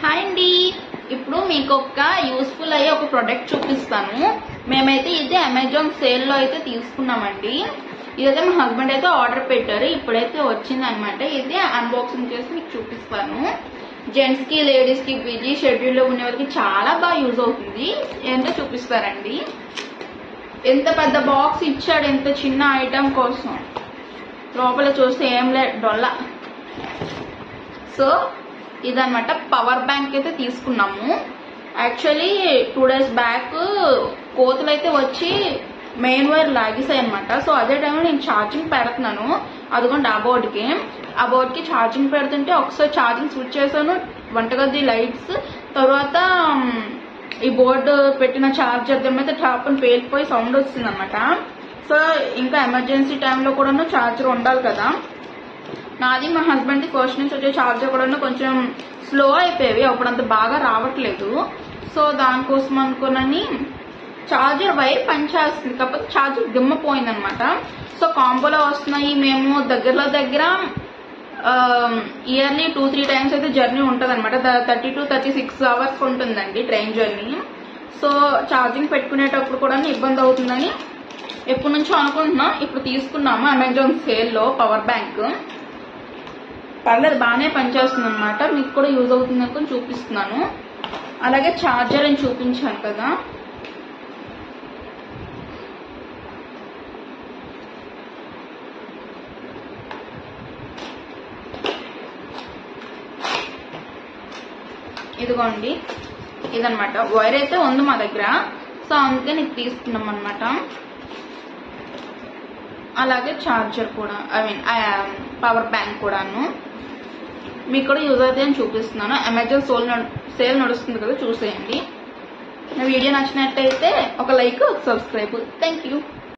Hi అండి, ఇప్పుడు మీకు ఒక యూస్ఫుల్ అయ్యే ఒక ప్రొడక్ట్ చూపిస్తాను. మేమైతే ఇది అమెజాన్ సేల్లో అయితే తీసుకున్నామండి. ఇదైతే మా హస్బెండ్ అయితే ఆర్డర్ పెట్టారు, ఇప్పుడైతే వచ్చింది అనమాట. ఇది అన్బాక్సింగ్ చేసి మీకు చూపిస్తాను. జెంట్స్ కి లేడీస్ కి బిజీ షెడ్యూల్ లో ఉన్న వాళ్ళకి చాలా బాగా యూజ్ అవుతుంది. ఏంటో చూపిస్తారండి. ఎంత పెద్ద బాక్స్ ఇచ్చాడు ఎంత చిన్న ఐటమ్ కోసం. లోపల చూస్తే ఏం లే డొల్ల. సో ఇదనమాట పవర్ బ్యాంక్ అయితే తీసుకున్నాము. యాక్చువల్లీ 2 days బ్యాక్ కోతులు అయితే వచ్చి మెయిన్ వైర్ లాగేసాయి అనమాట. సో అదే టైంలో నేను ఛార్జింగ్ పెడుతున్నాను. అదిగోండి ఆ బోర్డ్కి ఛార్జింగ్ పెడుతుంటే ఒకసారి ఛార్జింగ్ స్విచ్ చేశాను, వంటగది లైట్స్, తర్వాత ఈ బోర్డు పెట్టిన ఛార్జర్ మీద టాప్ అని పేలిపోయి సౌండ్ వస్తుంది అనమాట. సో ఇంకా ఎమర్జెన్సీ టైంలో కూడా ఛార్జర్ ఉండాలి కదా. నాది మా హస్బెండ్ది ఫస్ట్ నుంచి వచ్చే ఛార్జర్ కూడా కొంచెం స్లో అయిపోయేవి, అప్పుడంత బాగా రావట్లేదు. సో దానికోసం అనుకున్నాని ఛార్జర్ వైర్ పనిచేస్తుంది, కాకపోతే ఛార్జర్ దిమ్మపోయిందనమాట. సో కాంబోలో వస్తున్నాయి. మేము దగ్గర ఇయర్లీ 2-3 times అయితే జర్నీ ఉంటుంది అనమాట. 30 to 36 hours ఉంటుందండి ట్రైన్ జర్నీ. సో ఛార్జింగ్ పెట్టుకునేటప్పుడు కూడా ఇబ్బంది అవుతుందని ఎప్పటి నుంచో అనుకుంటున్నాం. ఇప్పుడు తీసుకున్నాము అమెజాన్ సేల్లో పవర్ బ్యాంక్. పర్లేదు, బాగానే పనిచేస్తుంది అనమాట. మీకు కూడా యూజ్ అవుతుంది అనుకుని చూపిస్తున్నాను. అలాగే ఛార్జర్ అని చూపించాను కదా, ఇదిగోండి. ఇదనమాట వైర్ అయితే ఉంది మా దగ్గర. సో అందుకే నీకు తీసుకున్నాం అనమాట. అలాగే ఛార్జర్ కూడా, పవర్ బ్యాంక్ కూడాను మీకు కూడా యూజ్ అవుతాయి అని చూపిస్తున్నాను. అమెజాన్ సేల్ నడుస్తుంది కదా, చూసేయండి. నా వీడియో నచ్చినట్టయితే ఒక లైక్, సబ్స్క్రైబ్. Thank you.